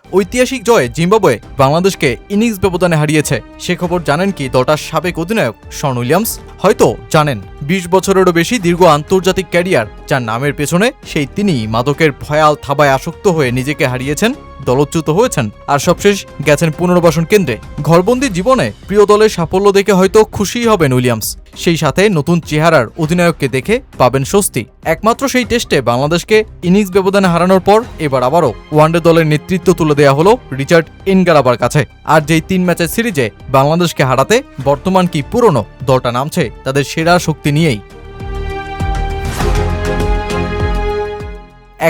ঐতিহাসিক জয়ে জিম্বাবুয়ে বাংলাদেশকে ইনিংস ব্যবধানে হারিয়েছে। সে খবর জানেন কি দলটার সাবেক অধিনায়ক শন উইলিয়ামস? হয়তো জানেন, ২০ বছরেরও বেশি দীর্ঘ আন্তর্জাতিক ক্যারিয়ার যার নামের পেছনে সেই তিনি মাদকের ভয়াল থাবায় আসক্ত হয়ে নিজেকে হারিয়েছেন, দলচ্যুত হয়েছেন আর সবশেষ গেছেন পুনর্বাসন কেন্দ্রে। ঘরবন্দি জীবনে প্রিয় দলের সাফল্য দেখে হয়তো খুশিই হবেন উইলিয়ামস, সেই সাথে নতুন চেহারার অধিনায়ককে দেখে পাবেন স্বস্তি। একমাত্র সেই টেস্টে বাংলাদেশকে ইনিংস ব্যবধানে হারানোর পর এবার আবারও ওয়ানডে দলের নেতৃত্ব তুলে দেওয়া হলো রিচার্ড ইনগারাবার কাছে। আর যেই ৩ ম্যাচের সিরিজে বাংলাদেশকে হারাতে বর্তমান কি পুরনো দলটা নামছে তাদের সেরা শক্তি নিয়েই।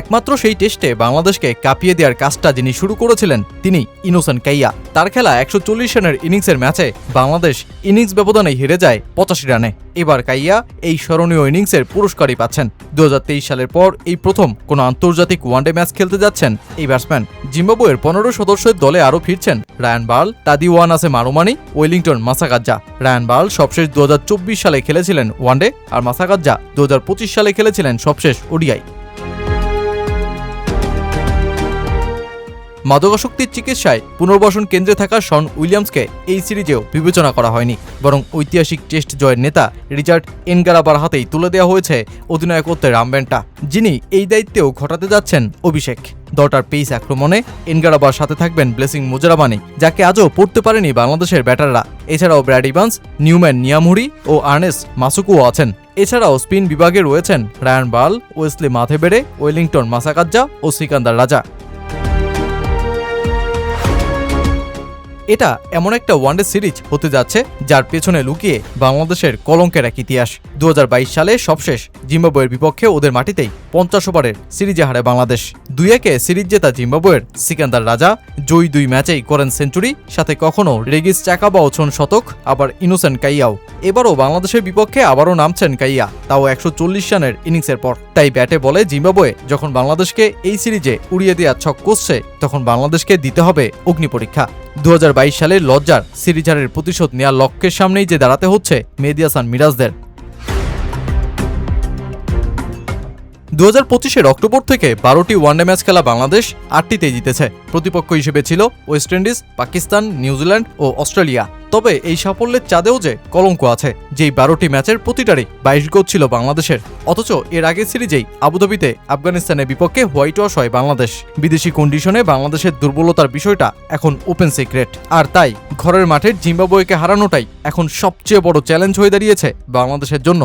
একমাত্র সেই টেস্টে বাংলাদেশকে কাঁপিয়ে দেওয়ার কাজটা যিনি শুরু করেছিলেন তিনি ইনোসেন্ট কাইয়া। তার খেলা ১৪০ রানের ইনিংসের ম্যাচে বাংলাদেশ ইনিংস ব্যবধানে হেরে যায় ৮৫ রানে। এবার কাইয়া এই স্মরণীয় ইনিংসের পুরস্কারই পাচ্ছেন। ২০২৩ সালের পর এই প্রথম কোনো আন্তর্জাতিক ওয়ানডে ম্যাচ খেলতে যাচ্ছেন এই ব্যাটসম্যান। জিম্বাবুয়ের ১৫ সদস্যের দলে আরও ফিরছেন Ryan Burl, Tadiwanashe Marumani, Wellington Masakadza. Ryan Burl সবশেষ ২০২৪ সালে খেলেছিলেন ওয়ানডে, আর মাসাকাজ্জা ২০২৫ সালে খেলেছিলেন সবশেষ ওডিআই। মাদকাসক্তির চিকিৎসায় পুনর্বাসন কেন্দ্রে থাকা শন উইলিয়ামসকে এই সিরিজেও বিবেচনা করা হয়নি, বরং ঐতিহাসিক টেস্ট জয়ের নেতা রিচার্ড ইনগারাবার হাতেই তুলে দেওয়া হয়েছে অধিনায়কত্বের আর্মব্যান্ডটা, যিনি এই দায়িত্বেও ঘটাতে যাচ্ছেন অভিষেক। দলটার পেস আক্রমণে ইনগারাবার সাথে থাকবেন ব্লেসিং মুজারাবানি, যাকে আজও পড়তে পারেনি বাংলাদেশের ব্যাটাররা। এছাড়াও ব্র্যাড ইভান্স, নিউম্যান নিয়ামুরি ও আর্নেস্ট মাসুকুও আছেন। এছাড়াও স্পিন বিভাগে রয়েছেন Ryan Burl, Wessly Madhevere, Wellington Masakadza ও সিকান্দার রাজা। এটা এমন একটা ওয়ানডে সিরিজ হতে যাচ্ছে যার পেছনে লুকিয়ে বাংলাদেশের কলঙ্কের এক ইতিহাস। ২০২২ সালে সবশেষ জিম্বাবুয়ের বিপক্ষে ওদের মাটিতেই ৫০ ওভারের সিরিজে হারে বাংলাদেশ। ২-১ সিরিজ জেতা জিম্বাবুয়ের সিকান্দার রাজা জয়ী ২ ম্যাচেই করেন সেঞ্চুরি, সাথে কখনো রেগিস চাকাবা ওছন শতক, আবার ইনোসেন্ট কাইয়াও। এবারও বাংলাদেশের বিপক্ষে আবারও নামছেন কাইয়া, তাও ১৪০ রানের ইনিংসের পর। তাই ব্যাটে বলে জিম্বাবুয়ে যখন বাংলাদেশকে এই সিরিজে উড়িয়ে দেওয়ার ছক কষছে, তখন বাংলাদেশকে দিতে হবে অগ্নি পরীক্ষা। ২০২২ সালের লজ্জার সিরিজ হারের প্রতিশোধ নেওয়ার লক্ষ্যের সামনেই যে দাঁড়াতে হচ্ছে মেহেদী হাসান মিরাজদের। ২০২৫-এর অক্টোবর থেকে ১২টি ওয়ানডে ম্যাচ খেলা বাংলাদেশ ৮টিতেই জিতেছে। প্রতিপক্ষ হিসেবে ছিল ওয়েস্ট ইন্ডিজ, পাকিস্তান, নিউজিল্যান্ড ও অস্ট্রেলিয়া। তবে এই সাফল্যের চাঁদেও যে কলঙ্ক আছে, যেই ১২টি ম্যাচের প্রতিটারই ২২ গোল ছিল বাংলাদেশের। অথচ এর আগের সিরিজেই আবুধাবিতে আফগানিস্তানের বিপক্ষে হোয়াইট ওয়াশ হয় বাংলাদেশ। বিদেশি কন্ডিশনে বাংলাদেশের দুর্বলতার বিষয়টা এখন ওপেন সিক্রেট। আর তাই ঘরের মাঠের জিম্বাবুয়েকে হারানোটাই এখন সবচেয়ে বড় চ্যালেঞ্জ হয়ে দাঁড়িয়েছে বাংলাদেশের জন্য।